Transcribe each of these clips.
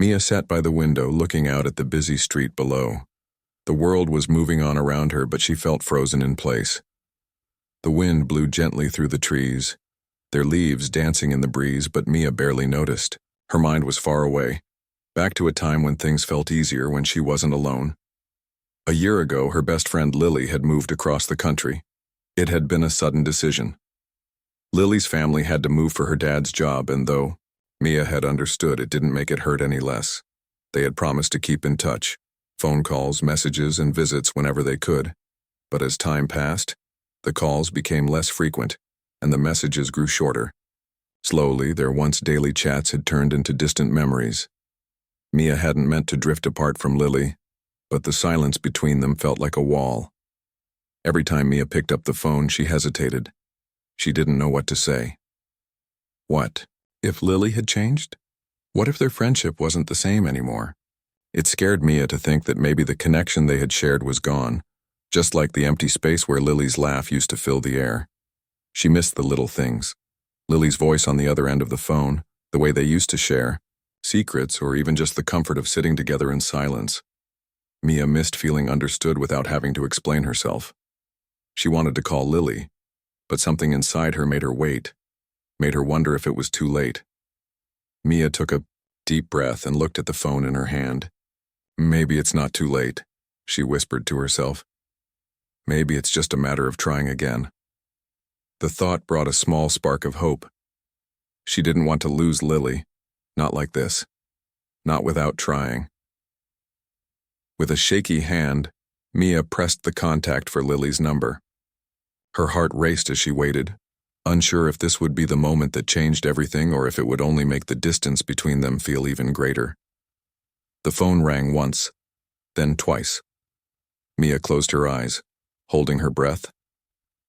Mia sat by the window looking out at the busy street below. The world was moving on around her, but she felt frozen in place. The wind blew gently through the trees, their leaves dancing in the breeze, but Mia barely noticed. Her mind was far away, back to a time when things felt easier when she wasn't alone. A year ago, her best friend Lily had moved across the country. It had been a sudden decision. Lily's family had to move for her dad's job, and though Mia had understood, it didn't make it hurt any less. They had promised to keep in touch, phone calls, messages, and visits whenever they could. But as time passed, the calls became less frequent, and the messages grew shorter. Slowly, their once daily chats had turned into distant memories. Mia hadn't meant to drift apart from Lily, but the silence between them felt like a wall. Every time Mia picked up the phone, she hesitated. She didn't know what to say. What if Lily had changed? What if their friendship wasn't the same anymore? It scared Mia to think that maybe the connection they had shared was gone, just like the empty space where Lily's laugh used to fill the air. She missed the little things. Lily's voice on the other end of the phone, the way they used to share, secrets, or even just the comfort of sitting together in silence. Mia missed feeling understood without having to explain herself. She wanted to call Lily, but something inside her made her wait, made her wonder if it was too late. Mia took a deep breath and looked at the phone in her hand. Maybe it's not too late, she whispered to herself. Maybe it's just a matter of trying again. The thought brought a small spark of hope. She didn't want to lose Lily, not like this, not without trying. With a shaky hand, Mia pressed the contact for Lily's number. Her heart raced as she waited, unsure if this would be the moment that changed everything or if it would only make the distance between them feel even greater. The phone rang once, then twice. Mia closed her eyes, holding her breath,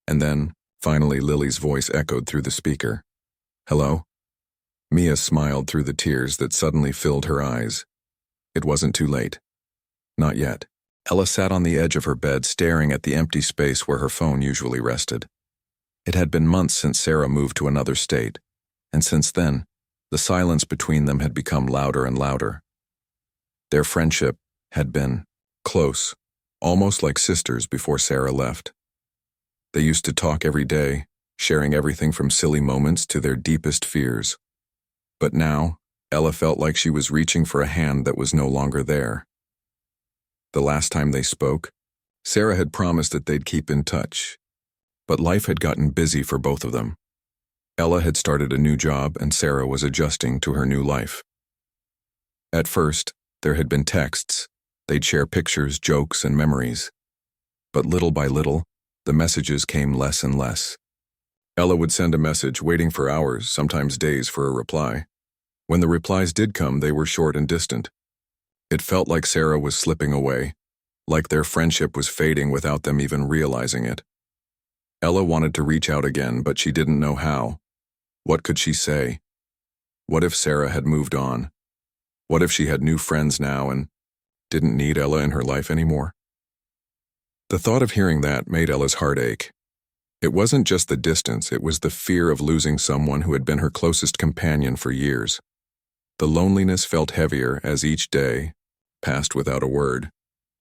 and then, finally, Lily's voice echoed through the speaker. Hello? Mia smiled through the tears that suddenly filled her eyes. It wasn't too late. Not yet. Ella sat on the edge of her bed staring at the empty space where her phone usually rested. It had been months since Sarah moved to another state, and since then, the silence between them had become louder and louder. Their friendship had been close, almost like sisters before Sarah left. They used to talk every day, sharing everything from silly moments to their deepest fears. But now, Ella felt like she was reaching for a hand that was no longer there. The last time they spoke, Sarah had promised that they'd keep in touch, but life had gotten busy for both of them. Ella had started a new job and Sarah was adjusting to her new life. At first, there had been texts. They'd share pictures, jokes, and memories. But little by little, the messages came less and less. Ella would send a message, waiting for hours, sometimes days, for a reply. When the replies did come, they were short and distant. It felt like Sarah was slipping away, like their friendship was fading without them even realizing it. Ella wanted to reach out again, but she didn't know how. What could she say? What if Sarah had moved on? What if she had new friends now and didn't need Ella in her life anymore? The thought of hearing that made Ella's heart ache. It wasn't just the distance, it was the fear of losing someone who had been her closest companion for years. The loneliness felt heavier as each day passed without a word.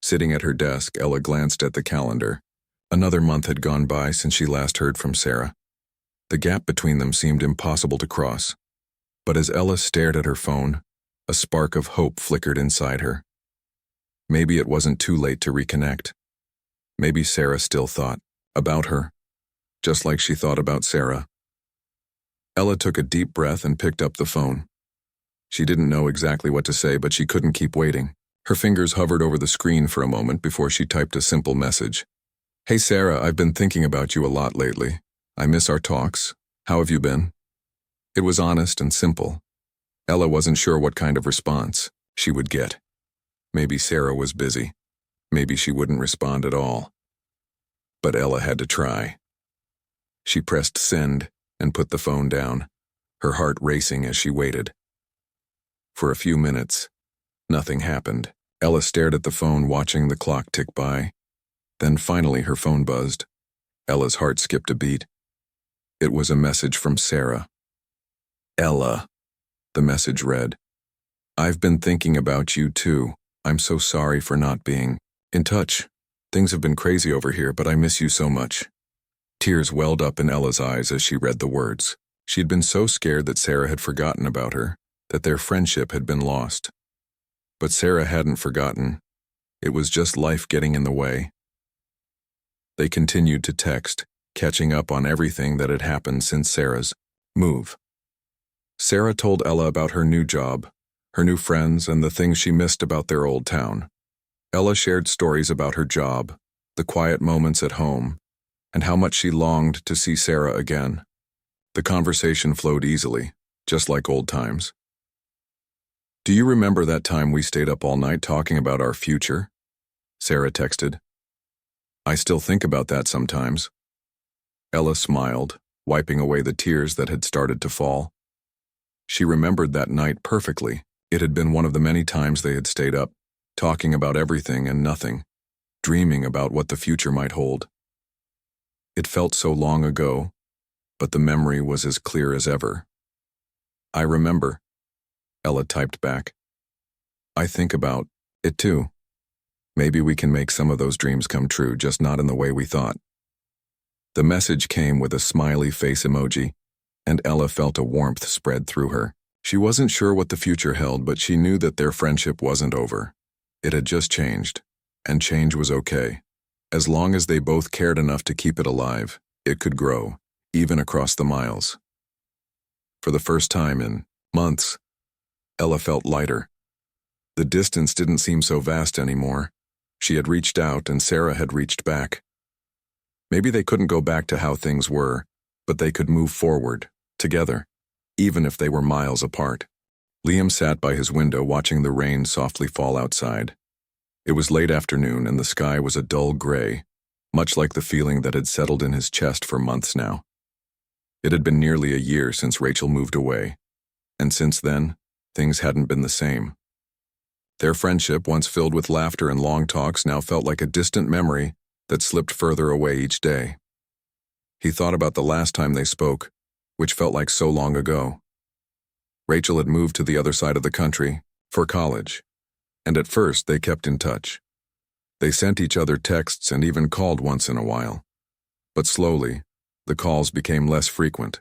Sitting at her desk, Ella glanced at the calendar. Another month had gone by since she last heard from Sarah. The gap between them seemed impossible to cross. But as Ella stared at her phone, a spark of hope flickered inside her. Maybe it wasn't too late to reconnect. Maybe Sarah still thought about her, just like she thought about Sarah. Ella took a deep breath and picked up the phone. She didn't know exactly what to say, but she couldn't keep waiting. Her fingers hovered over the screen for a moment before she typed a simple message. Hey Sarah, I've been thinking about you a lot lately. I miss our talks. How have you been? It was honest and simple. Ella wasn't sure what kind of response she would get. Maybe Sarah was busy. Maybe she wouldn't respond at all. But Ella had to try. She pressed send and put the phone down, her heart racing as she waited. For a few minutes, nothing happened. Ella stared at the phone, watching the clock tick by. Then finally her phone buzzed. Ella's heart skipped a beat. It was a message from Sarah. Ella, the message read, I've been thinking about you too. I'm so sorry for not being in touch. Things have been crazy over here, but I miss you so much." Tears welled up in Ella's eyes as she read the words. She'd been so scared that Sarah had forgotten about her, that their friendship had been lost. But Sarah hadn't forgotten. It was just life getting in the way. They continued to text, catching up on everything that had happened since Sarah's move. Sarah told Ella about her new job, her new friends, and the things she missed about their old town. Ella shared stories about her job, the quiet moments at home, and how much she longed to see Sarah again. The conversation flowed easily, just like old times. "Do you remember that time we stayed up all night talking about our future?" Sarah texted. "I still think about that sometimes." Ella smiled, wiping away the tears that had started to fall. She remembered that night perfectly. It had been one of the many times they had stayed up, talking about everything and nothing, dreaming about what the future might hold. It felt so long ago, but the memory was as clear as ever. "I remember," Ella typed back. "I think about it too. Maybe we can make some of those dreams come true, just not in the way we thought." The message came with a smiley face emoji, and Ella felt a warmth spread through her. She wasn't sure what the future held, but she knew that their friendship wasn't over. It had just changed, and change was okay. As long as they both cared enough to keep it alive, it could grow, even across the miles. For the first time in months, Ella felt lighter. The distance didn't seem so vast anymore. She had reached out and Sarah had reached back. Maybe they couldn't go back to how things were, but they could move forward, together, even if they were miles apart. Liam sat by his window watching the rain softly fall outside. It was late afternoon and the sky was a dull gray, much like the feeling that had settled in his chest for months now. It had been nearly a year since Rachel moved away, and since then, things hadn't been the same. Their friendship, once filled with laughter and long talks, now felt like a distant memory that slipped further away each day. He thought about the last time they spoke, which felt like so long ago. Rachel had moved to the other side of the country, for college, and at first they kept in touch. They sent each other texts and even called once in a while. But slowly, the calls became less frequent.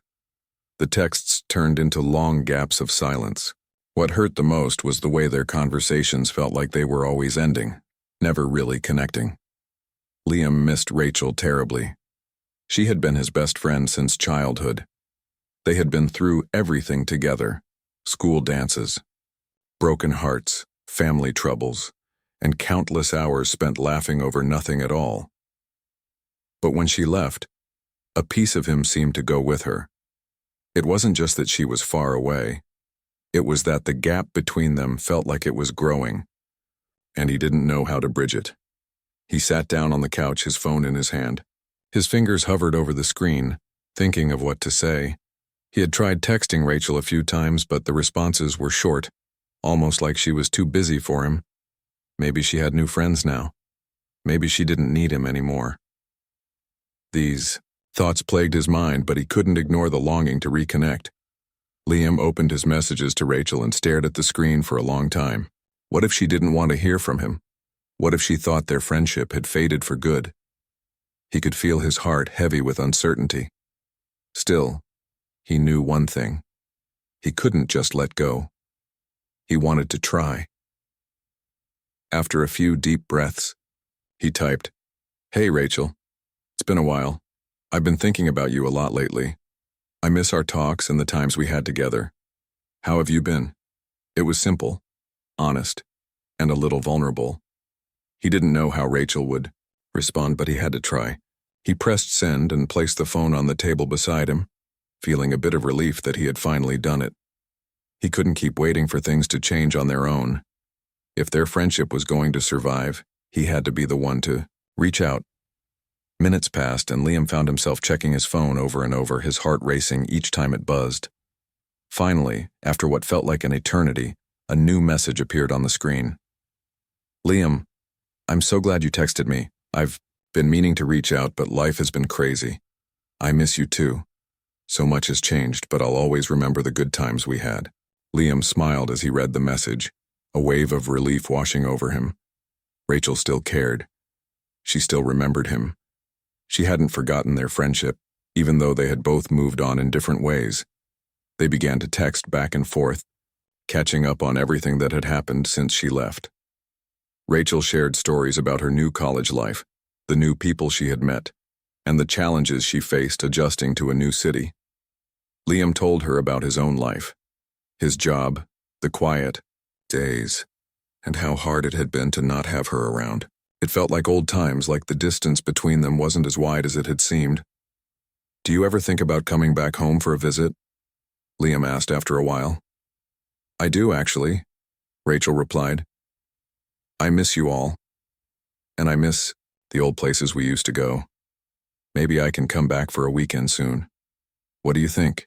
The texts turned into long gaps of silence. What hurt the most was the way their conversations felt like they were always ending, never really connecting. Liam missed Rachel terribly. She had been his best friend since childhood. They had been through everything together: school dances, broken hearts, family troubles, and countless hours spent laughing over nothing at all. But when she left, a piece of him seemed to go with her. It wasn't just that she was far away. It was that the gap between them felt like it was growing, and he didn't know how to bridge it. He sat down on the couch, his phone in his hand. His fingers hovered over the screen, thinking of what to say. He had tried texting Rachel a few times, but the responses were short, almost like she was too busy for him. Maybe she had new friends now. Maybe she didn't need him anymore. These thoughts plagued his mind, but he couldn't ignore the longing to reconnect. Liam opened his messages to Rachel and stared at the screen for a long time. What if she didn't want to hear from him? What if she thought their friendship had faded for good? He could feel his heart heavy with uncertainty. Still, he knew one thing. He couldn't just let go. He wanted to try. After a few deep breaths, he typed, "Hey Rachel, it's been a while. I've been thinking about you a lot lately. I miss our talks and the times we had together. How have you been?" It was simple, honest, and a little vulnerable. He didn't know how Rachel would respond, but he had to try. He pressed send and placed the phone on the table beside him, feeling a bit of relief that he had finally done it. He couldn't keep waiting for things to change on their own. If their friendship was going to survive, he had to be the one to reach out. Minutes passed and Liam found himself checking his phone over and over, his heart racing each time it buzzed. Finally, after what felt like an eternity, a new message appeared on the screen. "Liam, I'm so glad you texted me. I've been meaning to reach out, but life has been crazy. I miss you too. So much has changed, but I'll always remember the good times we had." Liam smiled as he read the message, a wave of relief washing over him. Rachel still cared. She still remembered him. She hadn't forgotten their friendship, even though they had both moved on in different ways. They began to text back and forth, catching up on everything that had happened since she left. Rachel shared stories about her new college life, the new people she had met, and the challenges she faced adjusting to a new city. Liam told her about his own life, his job, the quiet days, and how hard it had been to not have her around. It felt like old times, like the distance between them wasn't as wide as it had seemed. "Do you ever think about coming back home for a visit?" Liam asked after a while. "I do, actually," Rachel replied. "I miss you all. And I miss the old places we used to go. Maybe I can come back for a weekend soon. What do you think?"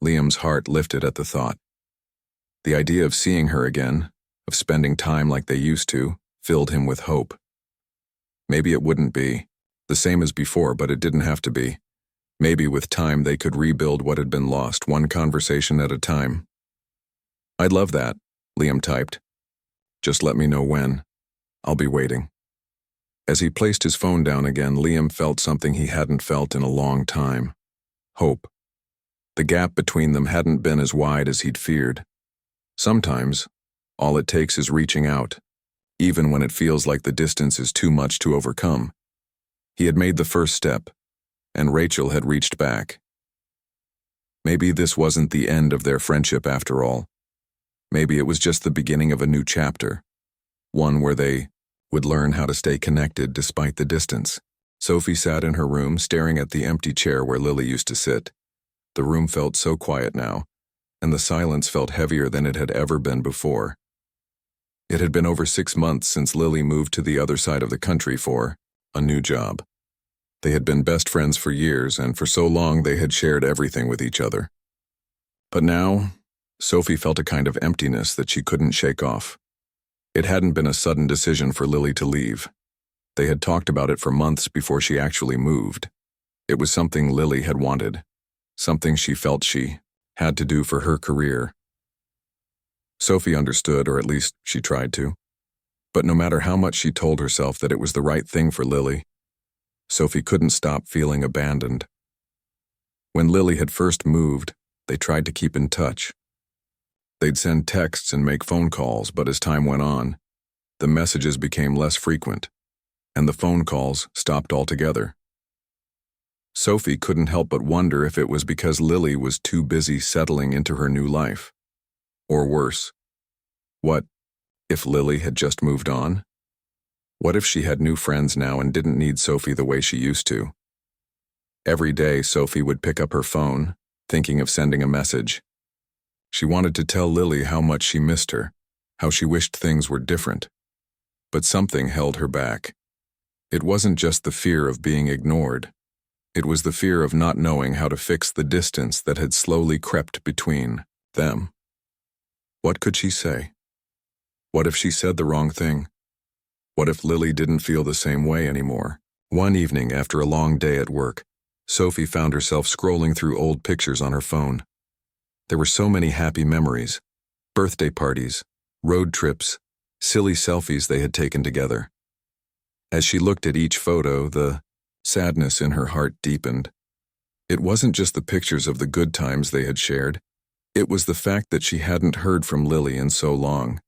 Liam's heart lifted at the thought. The idea of seeing her again, of spending time like they used to, filled him with hope. Maybe it wouldn't be the same as before, but it didn't have to be. Maybe with time they could rebuild what had been lost, one conversation at a time. "I'd love that," Liam typed. "Just let me know when. I'll be waiting." As he placed his phone down again, Liam felt something he hadn't felt in a long time. Hope. The gap between them hadn't been as wide as he'd feared. Sometimes, all it takes is reaching out, even when it feels like the distance is too much to overcome. He had made the first step, and Rachel had reached back. Maybe this wasn't the end of their friendship after all. Maybe it was just the beginning of a new chapter, one where they would learn how to stay connected despite the distance. Sophie sat in her room, staring at the empty chair where Lily used to sit. The room felt so quiet now, and the silence felt heavier than it had ever been before. It had been over 6 months since Lily moved to the other side of the country for a new job. They had been best friends for years, and for so long they had shared everything with each other. But now, Sophie felt a kind of emptiness that she couldn't shake off. It hadn't been a sudden decision for Lily to leave. They had talked about it for months before she actually moved. It was something Lily had wanted, something she felt she had to do for her career. Sophie understood, or at least she tried to. But no matter how much she told herself that it was the right thing for Lily, Sophie couldn't stop feeling abandoned. When Lily had first moved, they tried to keep in touch. They'd send texts and make phone calls, but as time went on, the messages became less frequent, and the phone calls stopped altogether. Sophie couldn't help but wonder if it was because Lily was too busy settling into her new life. Or worse, what if Lily had just moved on? What if she had new friends now and didn't need Sophie the way she used to? Every day, Sophie would pick up her phone, thinking of sending a message. She wanted to tell Lily how much she missed her, how she wished things were different. But something held her back. It wasn't just the fear of being ignored. It was the fear of not knowing how to fix the distance that had slowly crept between them. What could she say? What if she said the wrong thing? What if Lily didn't feel the same way anymore? One evening, after a long day at work, Sophie found herself scrolling through old pictures on her phone. There were so many happy memories, birthday parties, road trips, silly selfies they had taken together. As she looked at each photo, the sadness in her heart deepened. It wasn't just the pictures of the good times they had shared. It was the fact that she hadn't heard from Lily in so long.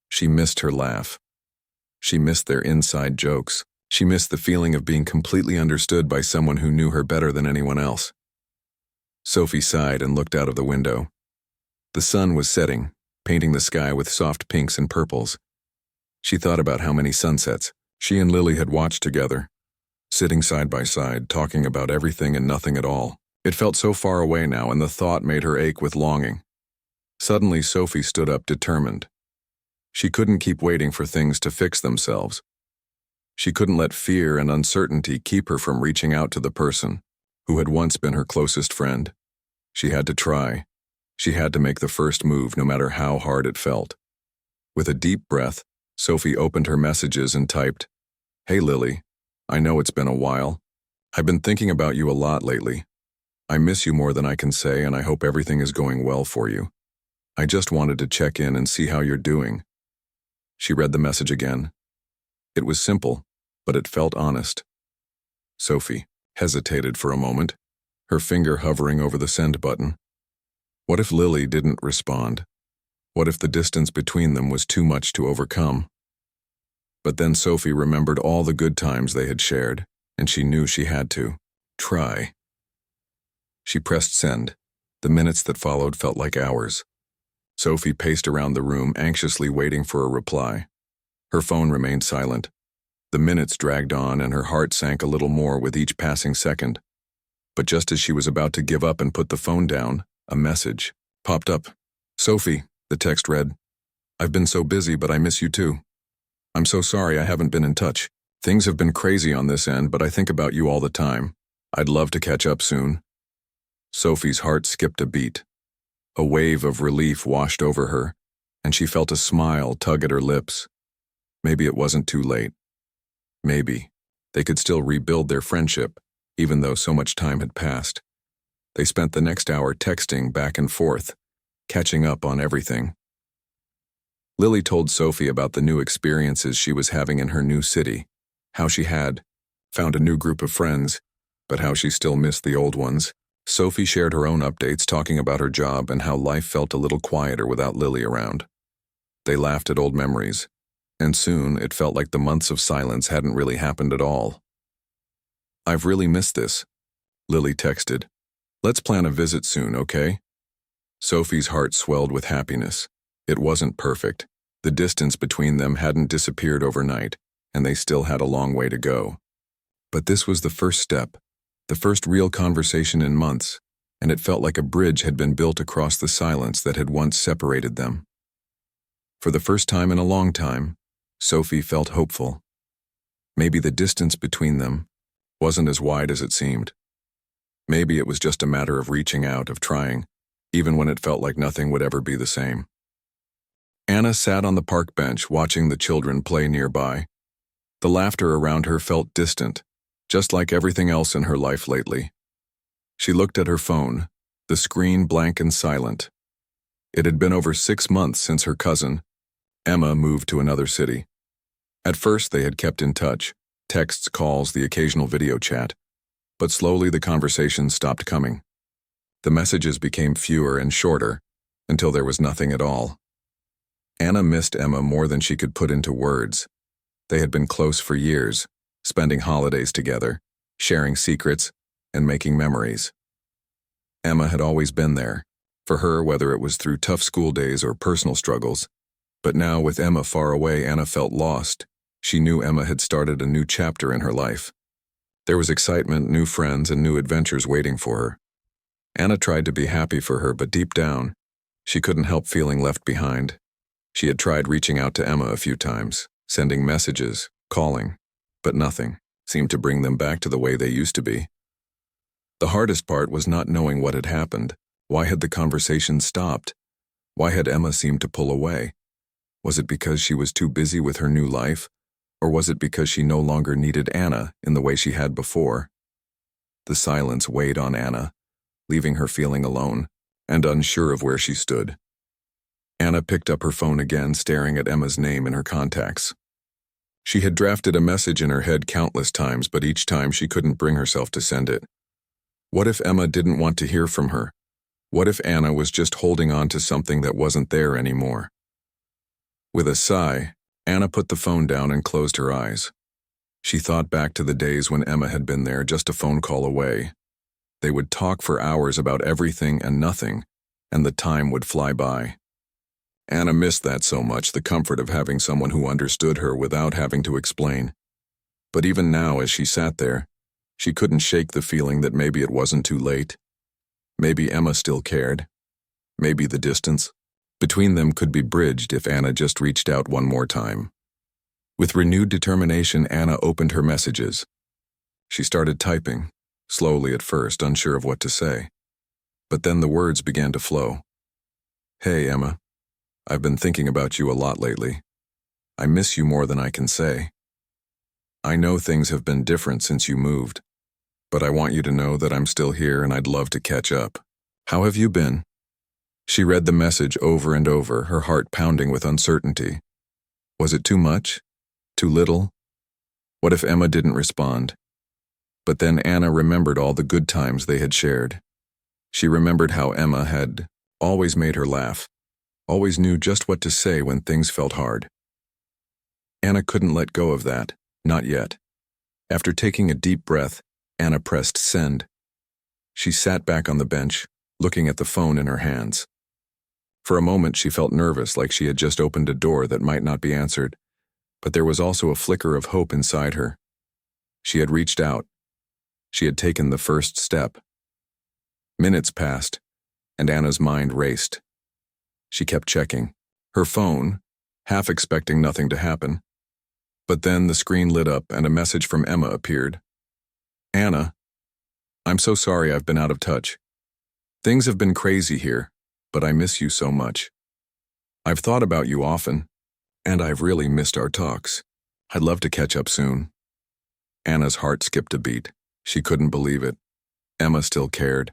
She missed her laugh. She missed their inside jokes. She missed the feeling of being completely understood by someone who knew her better than anyone else. Sophie sighed and looked out of the window. The sun was setting, painting the sky with soft pinks and purples. She thought about how many sunsets she and Lily had watched together, sitting side by side, talking about everything and nothing at all. It felt so far away now, and the thought made her ache with longing. Suddenly, Sophie stood up, determined. She couldn't keep waiting for things to fix themselves. She couldn't let fear and uncertainty keep her from reaching out to the person who had once been her closest friend. She had to try. She had to make the first move, no matter how hard it felt. With a deep breath, Sophie opened her messages and typed, "Hey Lily, I know it's been a while. I've been thinking about you a lot lately. I miss you more than I can say, and I hope everything is going well for you. I just wanted to check in and see how you're doing. She read the message again. It was simple, but it felt honest. Sophie hesitated for a moment, her finger hovering over the send button. What if Lily didn't respond? What if the distance between them was too much to overcome? But then Sophie remembered all the good times they had shared, and she knew she had to try. She pressed send. The minutes that followed felt like hours. Sophie paced around the room, anxiously waiting for a reply. Her phone remained silent. The minutes dragged on, and her heart sank a little more with each passing second. But just as she was about to give up and put the phone down, a message popped up. Sophie, the text read, I've been so busy, but I miss you too. I'm so sorry I haven't been in touch. Things have been crazy on this end, but I think about you all the time. I'd love to catch up soon. Sophie's heart skipped a beat. A wave of relief washed over her, and she felt a smile tug at her lips. Maybe it wasn't too late. Maybe they could still rebuild their friendship, even though so much time had passed. They spent the next hour texting back and forth, catching up on everything. Lily told Sophie about the new experiences she was having in her new city, how she had found a new group of friends, but how she still missed the old ones. Sophie shared her own updates, talking about her job and how life felt a little quieter without Lily around. They laughed at old memories, and soon it felt like the months of silence hadn't really happened at all. I've really missed this, Lily texted. Let's plan a visit soon, okay? Sophie's heart swelled with happiness. It wasn't perfect. The distance between them hadn't disappeared overnight, and they still had a long way to go. But this was the first step, the first real conversation in months, and it felt like a bridge had been built across the silence that had once separated them. For the first time in a long time, Sophie felt hopeful. Maybe the distance between them wasn't as wide as it seemed. Maybe it was just a matter of reaching out, of trying, even when it felt like nothing would ever be the same. Anna sat on the park bench watching the children play nearby. The laughter around her felt distant, just like everything else in her life lately. She looked at her phone, the screen blank and silent. It had been over 6 months since her cousin, Emma, moved to another city. At first they had kept in touch, texts, calls, the occasional video chat, but slowly the conversations stopped coming. The messages became fewer and shorter, until there was nothing at all. Anna missed Emma more than she could put into words. They had been close for years, spending holidays together, sharing secrets, and making memories. Emma had always been there, for her, whether it was through tough school days or personal struggles. But now, with Emma far away, Anna felt lost. She knew Emma had started a new chapter in her life. There was excitement, new friends, and new adventures waiting for her. Anna tried to be happy for her, but deep down, she couldn't help feeling left behind. She had tried reaching out to Emma a few times, sending messages, calling, but nothing seemed to bring them back to the way they used to be. The hardest part was not knowing what had happened. Why had the conversation stopped? Why had Emma seemed to pull away? Was it because she was too busy with her new life? Or was it because she no longer needed Anna in the way she had before? The silence weighed on Anna, leaving her feeling alone and unsure of where she stood. Anna picked up her phone again, staring at Emma's name in her contacts. She had drafted a message in her head countless times, but each time she couldn't bring herself to send it. What if Emma didn't want to hear from her? What if Anna was just holding on to something that wasn't there anymore? With a sigh, Anna put the phone down and closed her eyes. She thought back to the days when Emma had been there, just a phone call away. They would talk for hours about everything and nothing, and the time would fly by. Anna missed that so much, the comfort of having someone who understood her without having to explain. But even now, as she sat there, she couldn't shake the feeling that maybe it wasn't too late. Maybe Emma still cared. Maybe the distance between them could be bridged if Anna just reached out one more time. With renewed determination, Anna opened her messages. She started typing, slowly at first, unsure of what to say. But then the words began to flow. Hey, Emma. I've been thinking about you a lot lately. I miss you more than I can say. I know things have been different since you moved, but I want you to know that I'm still here and I'd love to catch up. How have you been? She read the message over and over, her heart pounding with uncertainty. Was it too much? Too little? What if Emma didn't respond? But then Anna remembered all the good times they had shared. She remembered how Emma had always made her laugh, always knew just what to say when things felt hard. Anna couldn't let go of that, not yet. After taking a deep breath, Anna pressed send. She sat back on the bench, looking at the phone in her hands. For a moment she felt nervous, like she had just opened a door that might not be answered, but there was also a flicker of hope inside her. She had reached out. She had taken the first step. Minutes passed, and Anna's mind raced. She kept checking her phone, half expecting nothing to happen. But then the screen lit up and a message from Emma appeared. Anna, I'm so sorry I've been out of touch. Things have been crazy here, but I miss you so much. I've thought about you often, and I've really missed our talks. I'd love to catch up soon. Anna's heart skipped a beat. She couldn't believe it. Emma still cared.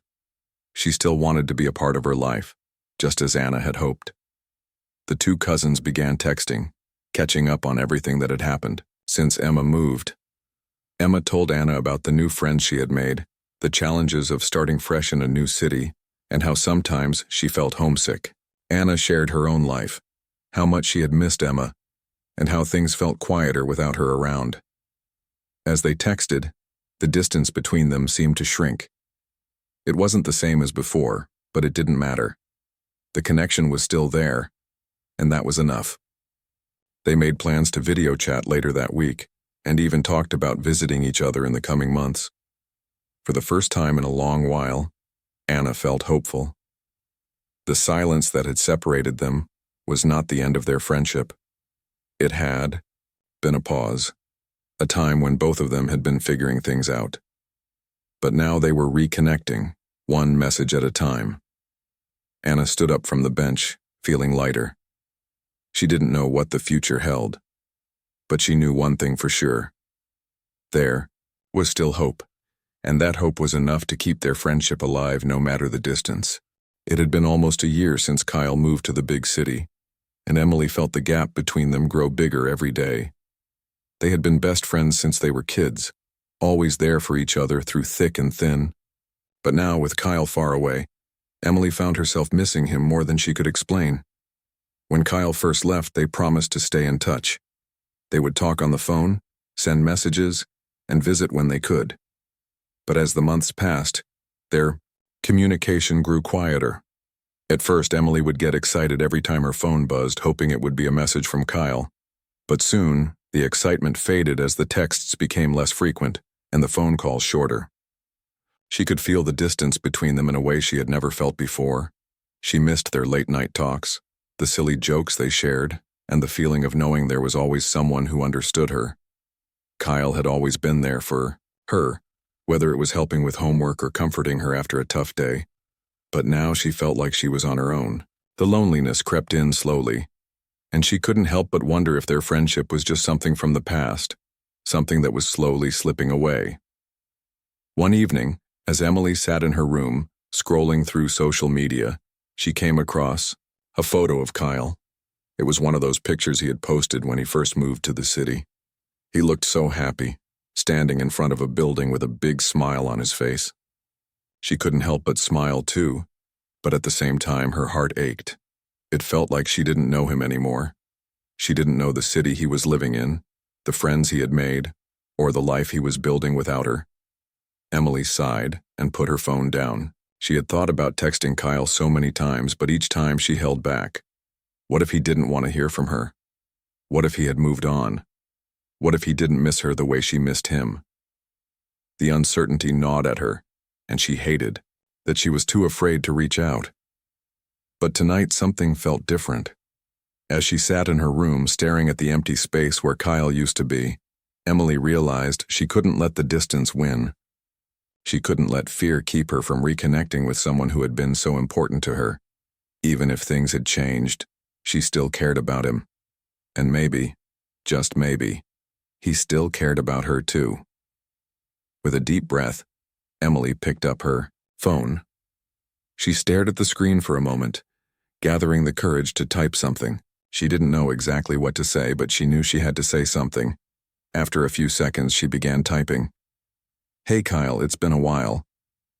She still wanted to be a part of her life, just as Anna had hoped. The two cousins began texting, catching up on everything that had happened since Emma moved. Emma told Anna about the new friends she had made, the challenges of starting fresh in a new city, and how sometimes she felt homesick. Anna shared her own life, how much she had missed Emma, and how things felt quieter without her around. As they texted, the distance between them seemed to shrink. It wasn't the same as before, but it didn't matter. The connection was still there, and that was enough. They made plans to video chat later that week, and even talked about visiting each other in the coming months. For the first time in a long while, Anna felt hopeful. The silence that had separated them was not the end of their friendship. It had been a pause, a time when both of them had been figuring things out. But now they were reconnecting, one message at a time. Anna stood up from the bench, feeling lighter. She didn't know what the future held, but she knew one thing for sure. There was still hope, and that hope was enough to keep their friendship alive no matter the distance. It had been almost a year since Kyle moved to the big city, and Emily felt the gap between them grow bigger every day. They had been best friends since they were kids, always there for each other through thick and thin. But now, with Kyle far away, Emily found herself missing him more than she could explain. When Kyle first left, they promised to stay in touch. They would talk on the phone, send messages, and visit when they could. But as the months passed, their communication grew quieter. At first, Emily would get excited every time her phone buzzed, hoping it would be a message from Kyle. But soon, the excitement faded as the texts became less frequent and the phone calls shorter. She could feel the distance between them in a way she had never felt before. She missed their late-night talks, the silly jokes they shared, and the feeling of knowing there was always someone who understood her. Kyle had always been there for her, whether it was helping with homework or comforting her after a tough day. But now she felt like she was on her own. The loneliness crept in slowly, and she couldn't help but wonder if their friendship was just something from the past, something that was slowly slipping away. One evening, as Emily sat in her room, scrolling through social media, she came across a photo of Kyle. It was one of those pictures he had posted when he first moved to the city. He looked so happy, standing in front of a building with a big smile on his face. She couldn't help but smile too, but at the same time her heart ached. It felt like she didn't know him anymore. She didn't know the city he was living in, the friends he had made, or the life he was building without her. Emily sighed and put her phone down. She had thought about texting Kyle so many times, but each time she held back. What if he didn't want to hear from her? What if he had moved on? What if he didn't miss her the way she missed him? The uncertainty gnawed at her, and she hated that she was too afraid to reach out. But tonight something felt different. As she sat in her room staring at the empty space where Kyle used to be, Emily realized she couldn't let the distance win. She couldn't let fear keep her from reconnecting with someone who had been so important to her. Even if things had changed, she still cared about him. And maybe, just maybe, he still cared about her too. With a deep breath, Emily picked up her phone. She stared at the screen for a moment, gathering the courage to type something. She didn't know exactly what to say, but she knew she had to say something. After a few seconds, she began typing. Hey Kyle, it's been a while.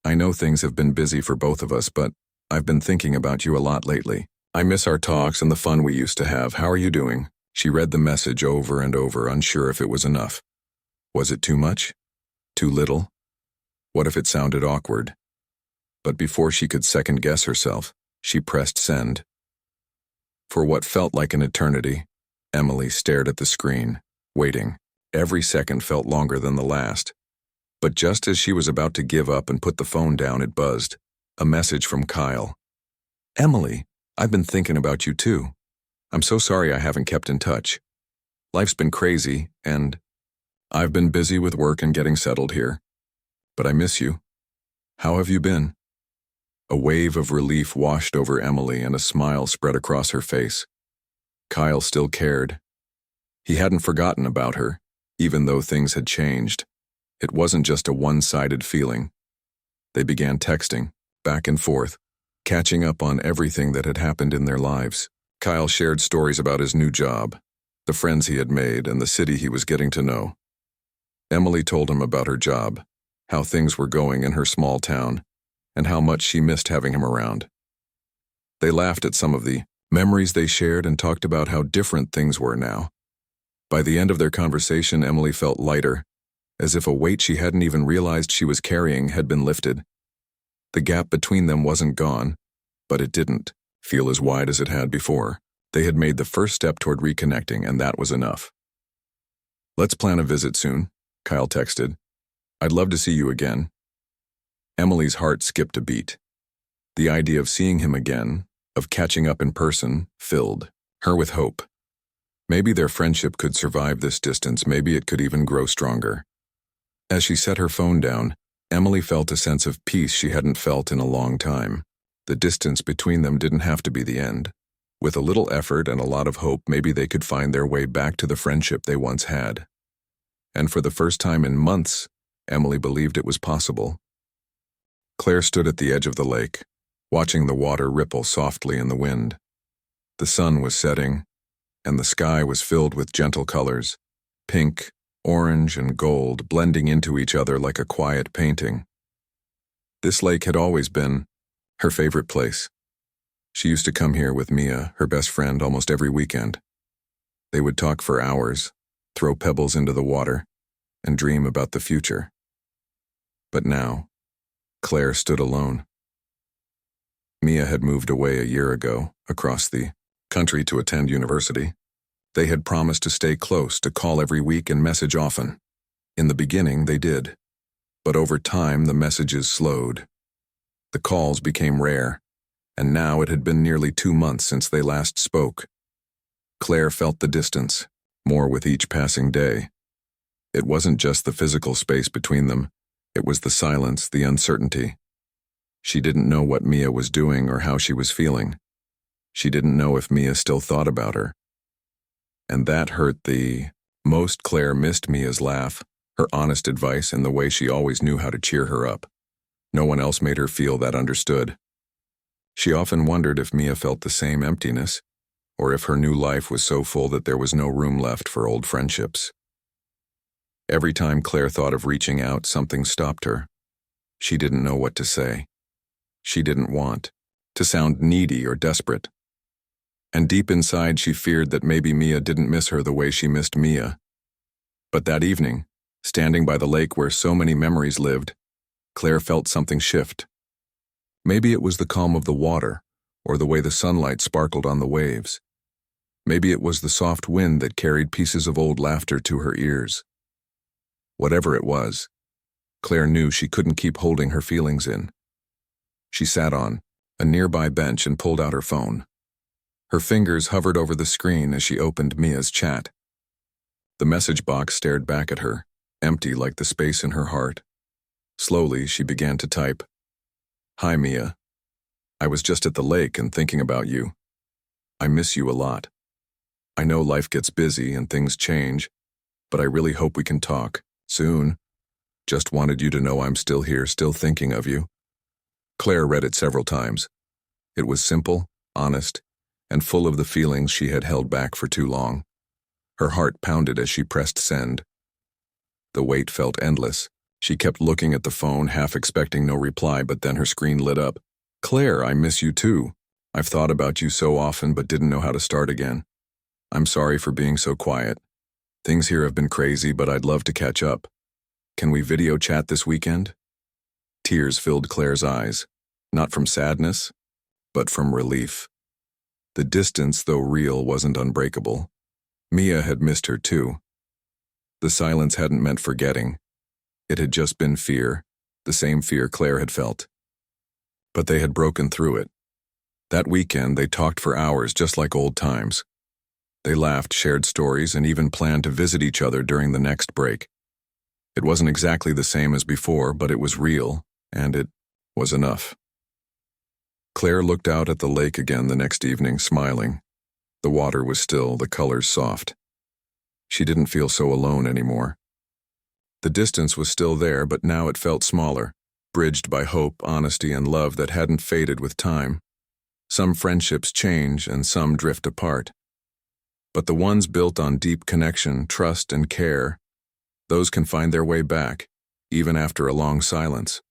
I know things have been busy for both of us, but I've been thinking about you a lot lately. I miss our talks and the fun we used to have. How are you doing? She read the message over and over, unsure if it was enough. Was it too much? Too little? What if it sounded awkward? But before she could second-guess herself, she pressed send. For what felt like an eternity, Emily stared at the screen, waiting. Every second felt longer than the last. But just as she was about to give up and put the phone down, it buzzed. A message from Kyle. Emily, I've been thinking about you too. I'm so sorry I haven't kept in touch. Life's been crazy, and I've been busy with work and getting settled here. But I miss you. How have you been? A wave of relief washed over Emily and a smile spread across her face. Kyle still cared. He hadn't forgotten about her, even though things had changed. It wasn't just a one-sided feeling. They began texting, back and forth, catching up on everything that had happened in their lives. Kyle shared stories about his new job, the friends he had made, and the city he was getting to know. Emily told him about her job, how things were going in her small town, and how much she missed having him around. They laughed at some of the memories they shared and talked about how different things were now. By the end of their conversation, Emily felt lighter, as if a weight she hadn't even realized she was carrying had been lifted. The gap between them wasn't gone, but it didn't feel as wide as it had before. They had made the first step toward reconnecting, and that was enough. Let's plan a visit soon, Kyle texted. I'd love to see you again. Emily's heart skipped a beat. The idea of seeing him again, of catching up in person, filled her with hope. Maybe their friendship could survive this distance, maybe it could even grow stronger. As she set her phone down, Emily felt a sense of peace she hadn't felt in a long time. The distance between them didn't have to be the end. With a little effort and a lot of hope, maybe they could find their way back to the friendship they once had. And for the first time in months, Emily believed it was possible. Claire stood at the edge of the lake, watching the water ripple softly in the wind. The sun was setting, and the sky was filled with gentle colors, pink, orange, and gold blending into each other like a quiet painting. This lake had always been her favorite place. She used to come here with Mia, her best friend, almost every weekend. They would talk for hours, throw pebbles into the water, and dream about the future. But now, Claire stood alone. Mia had moved away a year ago, across the country to attend university. They had promised to stay close, to call every week and message often. In the beginning, they did. But over time, the messages slowed. The calls became rare, and now it had been nearly 2 months since they last spoke. Claire felt the distance, more with each passing day. It wasn't just the physical space between them, it was the silence, the uncertainty. She didn't know what Mia was doing or how she was feeling. She didn't know if Mia still thought about her. And that hurt the most. Claire missed Mia's laugh, her honest advice, and the way she always knew how to cheer her up. No one else made her feel that understood. She often wondered if Mia felt the same emptiness, or if her new life was so full that there was no room left for old friendships. Every time Claire thought of reaching out, something stopped her. She didn't know what to say. She didn't want to sound needy or desperate. And deep inside, she feared that maybe Mia didn't miss her the way she missed Mia. But that evening, standing by the lake where so many memories lived, Claire felt something shift. Maybe it was the calm of the water, or the way the sunlight sparkled on the waves. Maybe it was the soft wind that carried pieces of old laughter to her ears. Whatever it was, Claire knew she couldn't keep holding her feelings in. She sat on a nearby bench and pulled out her phone. Her fingers hovered over the screen as she opened Mia's chat. The message box stared back at her, empty like the space in her heart. Slowly, she began to type. Hi, Mia. I was just at the lake and thinking about you. I miss you a lot. I know life gets busy and things change, but I really hope we can talk soon. Just wanted you to know I'm still here, still thinking of you. Claire read it several times. It was simple, honest, and full of the feelings she had held back for too long. Her heart pounded as she pressed send. The wait felt endless. She kept looking at the phone, half expecting no reply, but then her screen lit up. "Claire, I miss you too. I've thought about you so often but didn't know how to start again. I'm sorry for being so quiet. Things here have been crazy, but I'd love to catch up. Can we video chat this weekend?" Tears filled Claire's eyes, not from sadness, but from relief. The distance, though real, wasn't unbreakable. Mia had missed her too. The silence hadn't meant forgetting. It had just been fear, the same fear Claire had felt. But they had broken through it. That weekend, they talked for hours, just like old times. They laughed, shared stories, and even planned to visit each other during the next break. It wasn't exactly the same as before, but it was real, and it was enough. Claire looked out at the lake again the next evening, smiling. The water was still, the colors soft. She didn't feel so alone anymore. The distance was still there, but now it felt smaller, bridged by hope, honesty, and love that hadn't faded with time. Some friendships change and some drift apart. But the ones built on deep connection, trust, and care, those can find their way back, even after a long silence.